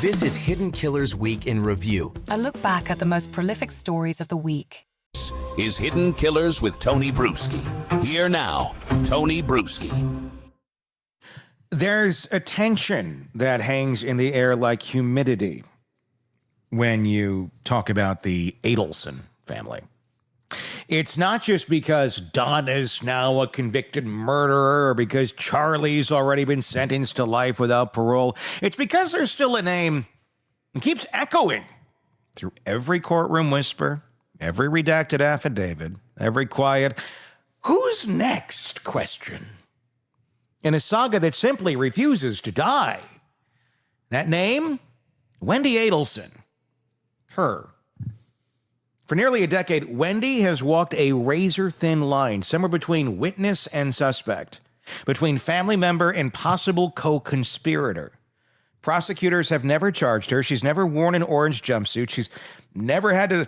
This is Hidden Killers Week in Review. A look back at the most prolific stories of the week. This is Hidden Killers with Tony Bruschi. Here now, Tony Bruschi. There's a tension that hangs in the air like humidity when you talk about the Adelson family. It's not just because Donna's now a convicted murderer or because Charlie's already been sentenced to life without parole. It's because there's still a name that keeps echoing through every courtroom whisper, every redacted affidavit, every quiet, "who's next?" question. In a saga that simply refuses to die. That name? Wendi Adelson. Her. For nearly a decade, Wendi has walked a razor-thin line, somewhere between witness and suspect, between family member and possible co-conspirator. Prosecutors have never charged her. She's never worn an orange jumpsuit. She's never had to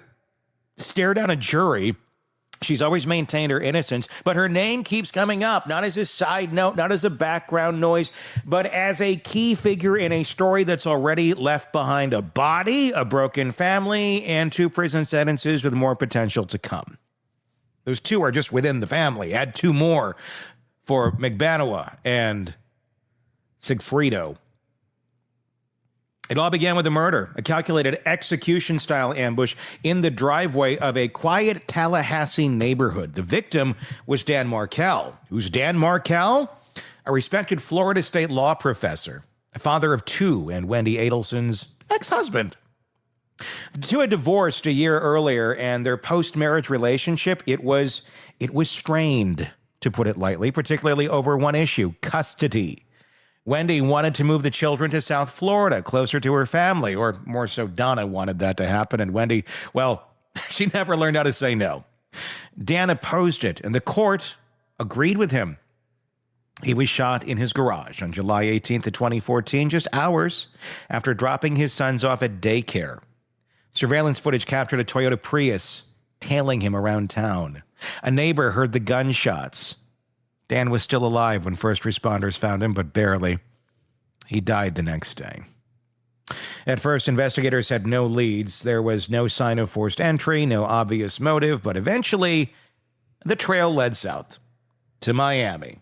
stare down a jury. She's always maintained her innocence, but her name keeps coming up, not as a side note, not as a background noise, but as a key figure in a story that's already left behind a body, a broken family, and 2 prison sentences with more potential to come. Those 2 are just within the family. Add 2 more for McBanoa and Sigfrido. It all began with a murder, a calculated execution-style ambush in the driveway of a quiet Tallahassee neighborhood. The victim was Dan Markel. Who's Dan Markel? A respected Florida state law professor, a father of 2, and Wendi Adelson's ex-husband. The 2 had divorced a year earlier, and their post-marriage relationship, it was strained, to put it lightly, particularly over one issue: custody. Wendi wanted to move the children to South Florida, closer to her family, or more so, Donna wanted that to happen, and Wendi, well, she never learned how to say no. Dan opposed it, and the court agreed with him. He was shot in his garage on July 18th of 2014, just hours after dropping his sons off at daycare. Surveillance footage captured a Toyota Prius tailing him around town. A neighbor heard the gunshots. Dan was still alive when first responders found him, but barely. He died the next day. At first, investigators had no leads. There was no sign of forced entry, no obvious motive, but eventually, the trail led south to Miami,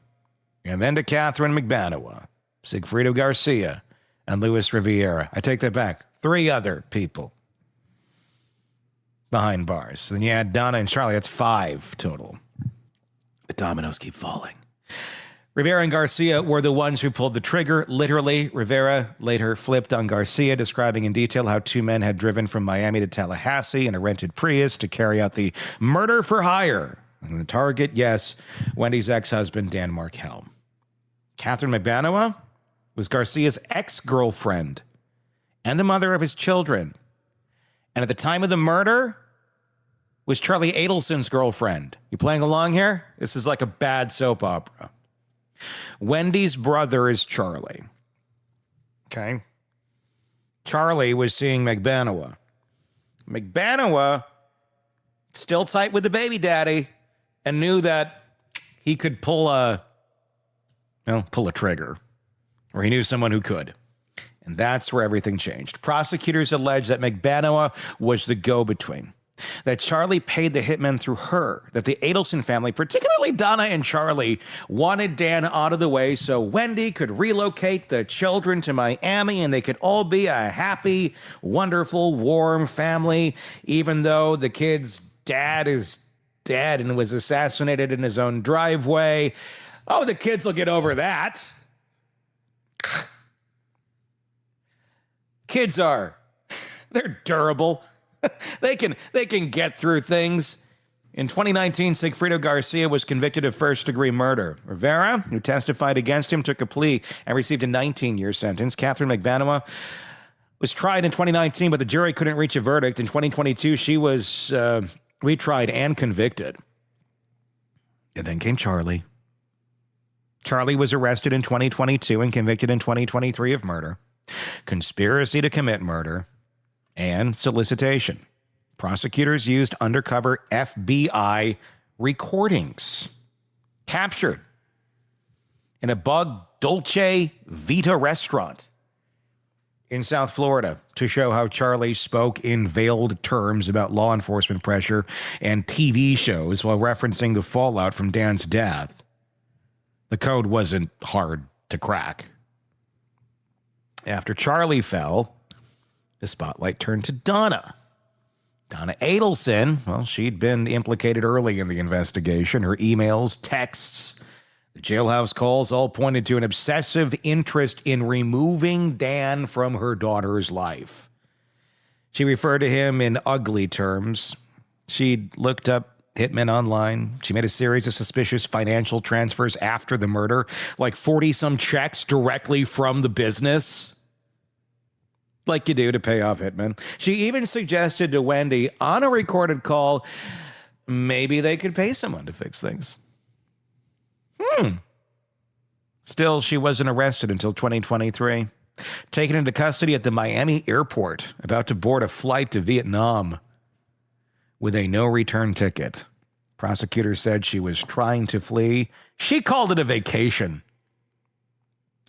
and then to Catherine McBanoa, Sigfrido Garcia, and Luis Rivera. I take that back. 3 other people behind bars. Then you add Donna and Charlie. That's 5 total. The dominoes keep falling. Rivera and Garcia were the ones who pulled the trigger. Literally, Rivera later flipped on Garcia, describing in detail how 2 men had driven from Miami to Tallahassee in a rented Prius to carry out the murder for hire. And the target, yes, Wendi's ex-husband, Dan Markel. Catherine McBanoa was Garcia's ex-girlfriend and the mother of his children. And at the time of the murder, was Charlie Adelson's girlfriend. You playing along here? This is like a bad soap opera. Wendi's brother is Charlie. Okay? Charlie was seeing McBanoa. McBanoa, still tight with the baby daddy, and knew that he could pull a trigger. Or he knew someone who could. And that's where everything changed. Prosecutors alleged that McBanoa was the go-between, that Charlie paid the hitmen through her, that the Adelson family, particularly Donna and Charlie, wanted Dan out of the way so Wendi could relocate the children to Miami and they could all be a happy, wonderful, warm family, even though the kid's dad is dead and was assassinated in his own driveway. Oh, the kids will get over that. Kids they're durable. They can get through things. In 2019, Sigfrido Garcia was convicted of first-degree murder. Rivera, who testified against him, took a plea and received a 19-year sentence. Catherine McBanoa was tried in 2019, but the jury couldn't reach a verdict. In 2022, she was retried and convicted. And then came Charlie. Charlie was arrested in 2022 and convicted in 2023 of murder, conspiracy to commit murder, and solicitation. Prosecutors used undercover FBI recordings captured in a Bug Dolce Vita restaurant in South Florida to show how Charlie spoke in veiled terms about law enforcement pressure and TV shows while referencing the fallout from Dan's death. The code wasn't hard to crack. After Charlie fell, the spotlight turned to Donna. Donna Adelson, well, she'd been implicated early in the investigation. Her emails, texts, the jailhouse calls all pointed to an obsessive interest in removing Dan from her daughter's life. She referred to him in ugly terms. She'd looked up hitmen online. She made a series of suspicious financial transfers after the murder, like 40-some checks directly from the business, like you do to pay off hitmen. She even suggested to Wendi on a recorded call, maybe they could pay someone to fix things. Still, she wasn't arrested until 2023. Taken into custody at the Miami airport, about to board a flight to Vietnam with a no-return ticket. Prosecutors said she was trying to flee. She called it a vacation.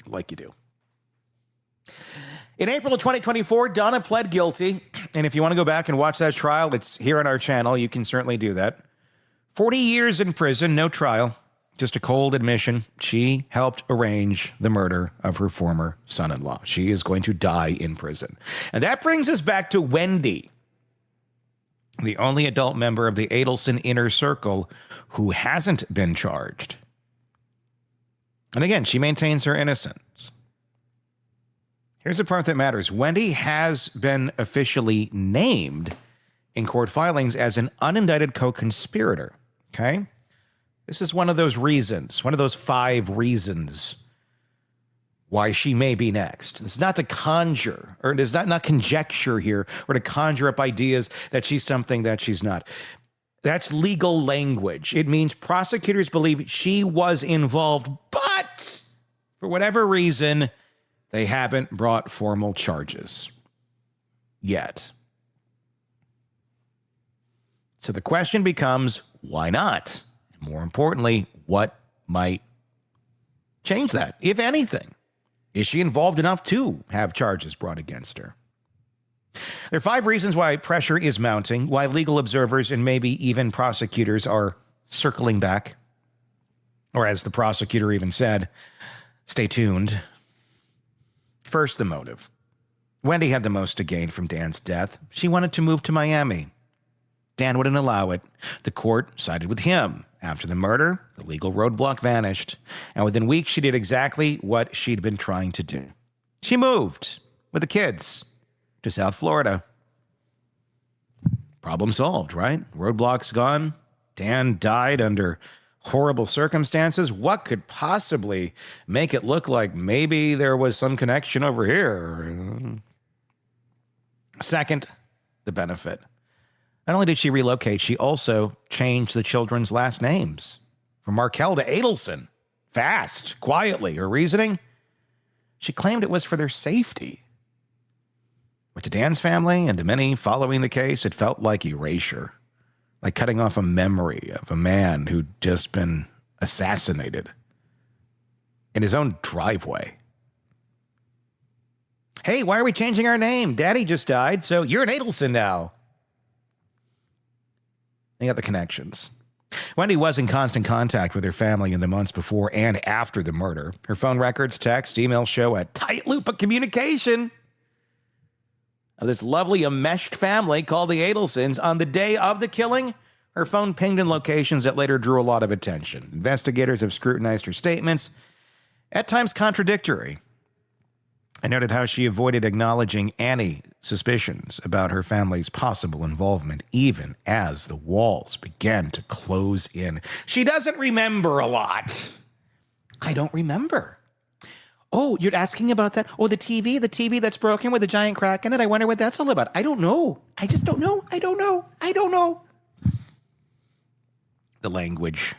Like you do. In April of 2024, Donna pled guilty. And if you want to go back and watch that trial, it's here on our channel. You can certainly do that. 40 years in prison, no trial. Just a cold admission. She helped arrange the murder of her former son-in-law. She is going to die in prison. And that brings us back to Wendi, the only adult member of the Adelson inner circle who hasn't been charged. And again, she maintains her innocence. Here's the part that matters. Wendi has been officially named in court filings as an unindicted co-conspirator. Okay? This is one of those reasons, one of those 5 reasons why she may be next. It's not to conjure, or it's not conjecture here, or to conjure up ideas that she's something that she's not. That's legal language. It means prosecutors believe she was involved, but for whatever reason, they haven't brought formal charges yet. So the question becomes, why not? And more importantly, what might change that, if anything? Is she involved enough to have charges brought against her? There are 5 reasons why pressure is mounting, why legal observers and maybe even prosecutors are circling back. Or as the prosecutor even said, stay tuned. First, the motive. Wendi had the most to gain from Dan's death. She wanted to move to Miami. Dan wouldn't allow it. The court sided with him. After the murder, the legal roadblock vanished, and within weeks, she did exactly what she'd been trying to do. She moved with the kids to South Florida. Problem solved, right? Roadblock's gone. Dan died under horrible circumstances. What could possibly make it look like maybe there was some connection over here? Second, the benefit. Not only did she relocate, she also changed the children's last names from Markel to Adelson. Fast, quietly. Her reasoning? She claimed it was for their safety. But to Dan's family and to many following the case, it felt like erasure. Like cutting off a memory of a man who'd just been assassinated in his own driveway. Hey, why are we changing our name? Daddy just died, so you're an Adelson now. They got the connections. Wendi was in constant contact with her family in the months before and after the murder. Her phone records, text, emails show a tight loop of communication of this lovely enmeshed family called the Adelsons. On the day of the killing, her phone pinged in locations that later drew a lot of attention. Investigators have scrutinized her statements, at times contradictory. I noted how she avoided acknowledging any suspicions about her family's possible involvement, even as the walls began to close in. She doesn't remember a lot. I don't remember. Oh, you're asking about that? Oh, the TV that's broken with a giant crack in it. I wonder what that's all about. I don't know. I just don't know. I don't know. The language.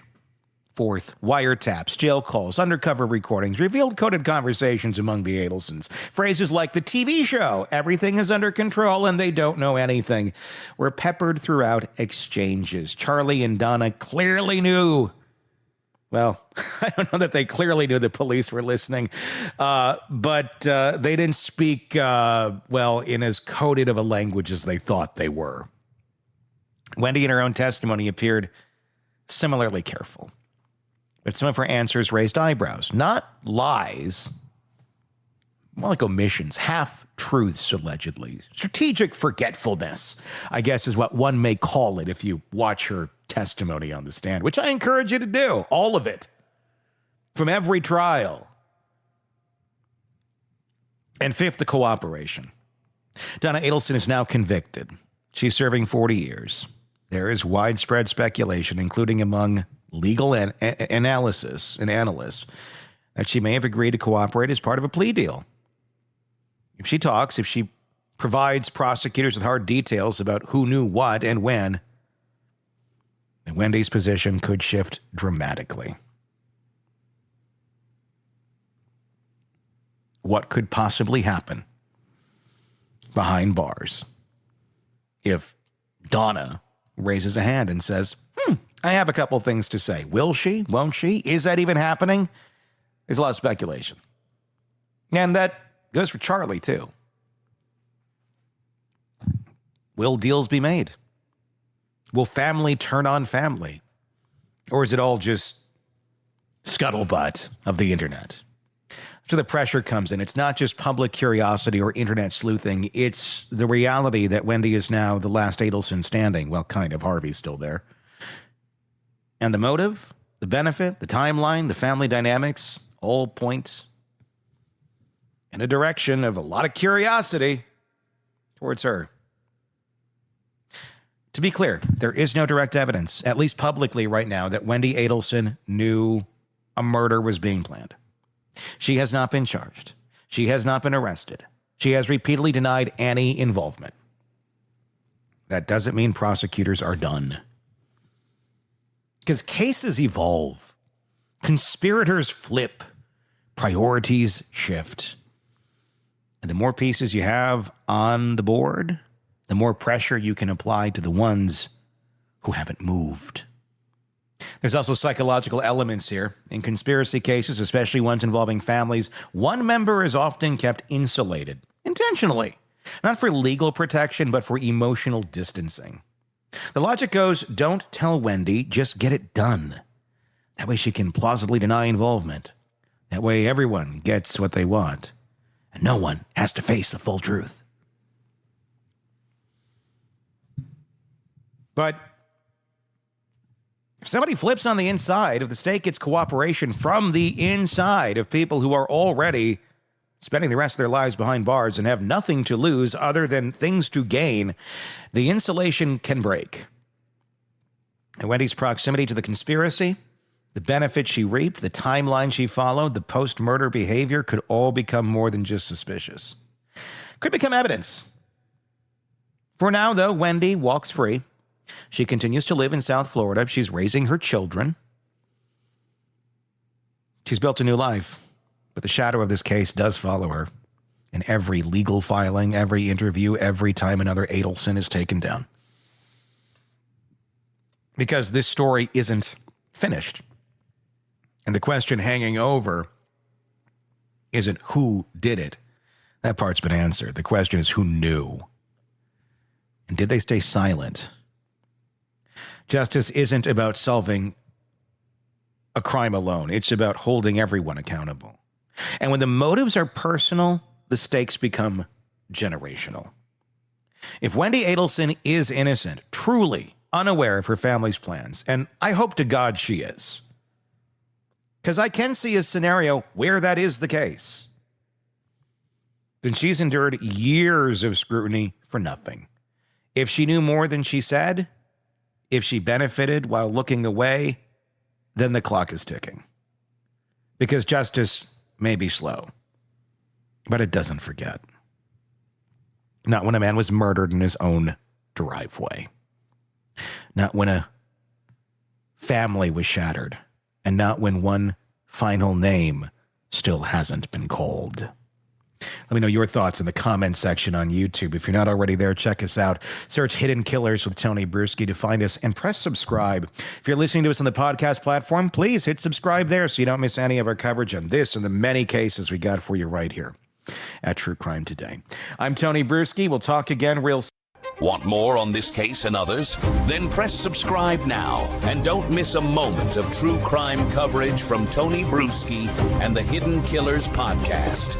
Fourth, wiretaps, jail calls, undercover recordings, revealed coded conversations among the Adelsons. Phrases like the TV show, everything is under control and they don't know anything, were peppered throughout exchanges. Charlie and Donna clearly knew Well, I don't know that they clearly knew the police were listening, but they didn't speak, in as coded of a language as they thought they were. Wendi, in her own testimony, appeared similarly careful, but some of her answers raised eyebrows. Not lies, more like omissions, half-truths, allegedly. Strategic forgetfulness, I guess, is what one may call it if you watch her testimony on the stand, which I encourage you to do. All of it. From every trial. And fifth, the cooperation. Donna Adelson is now convicted. She's serving 40 years. There is widespread speculation, including among legal analysts, that she may have agreed to cooperate as part of a plea deal. If she talks, if she provides prosecutors with hard details about who knew what and when, then Wendi's position could shift dramatically. What could possibly happen behind bars if Donna raises a hand and says, I have a couple things to say. Will she? Won't she? Is that even happening? There's a lot of speculation. And that goes for Charlie, too. Will deals be made? Will family turn on family? Or is it all just scuttlebutt of the internet? After the pressure comes in, it's not just public curiosity or internet sleuthing. It's the reality that Wendi is now the last Adelson standing. Well, kind of. Harvey's still there. And the motive, the benefit, the timeline, the family dynamics all point in a direction of a lot of curiosity towards her. To be clear, there is no direct evidence, at least publicly right now, that Wendi Adelson knew a murder was being planned. She has not been charged. She has not been arrested. She has repeatedly denied any involvement. That doesn't mean prosecutors are done. Because cases evolve. Conspirators flip. Priorities shift. And the more pieces you have on the board, the more pressure you can apply to the ones who haven't moved. There's also psychological elements here. In conspiracy cases, especially ones involving families, one member is often kept insulated, intentionally. Not for legal protection, but for emotional distancing. The logic goes, don't tell Wendi, just get it done. That way she can plausibly deny involvement. That way everyone gets what they want. And no one has to face the full truth. But if somebody flips on the inside, if the state gets cooperation from the inside of people who are already spending the rest of their lives behind bars and have nothing to lose other than things to gain, the insulation can break. And Wendi's proximity to the conspiracy, the benefits she reaped, the timeline she followed, the post-murder behavior could all become more than just suspicious. Could become evidence. For now, though, Wendi walks free. She continues to live in South Florida. She's raising her children. She's built a new life, but the shadow of this case does follow her in every legal filing, every interview, every time another Adelson is taken down. Because this story isn't finished. And the question hanging over isn't who did it. That part's been answered. The question is who knew. And did they stay silent? Justice isn't about solving a crime alone. It's about holding everyone accountable. And when the motives are personal, the stakes become generational. If Wendi Adelson is innocent, truly unaware of her family's plans, and I hope to God she is, because I can see a scenario where that is the case, then she's endured years of scrutiny for nothing. If she knew more than she said, if she benefited while looking away, then the clock is ticking. Because justice may be slow, but it doesn't forget. Not when a man was murdered in his own driveway. Not when a family was shattered. And not when one final name still hasn't been called. Let me know your thoughts in the comment section on YouTube. If you're not already there, check us out. Search Hidden Killers with Tony Bruschi to find us and press subscribe. If you're listening to us on the podcast platform, please hit subscribe there so you don't miss any of our coverage on this and the many cases we got for you right here at True Crime Today. I'm Tony Bruschi. We'll talk again real soon. Want more on this case and others? Then press subscribe now and don't miss a moment of true crime coverage from Tony Bruschi and the Hidden Killers podcast.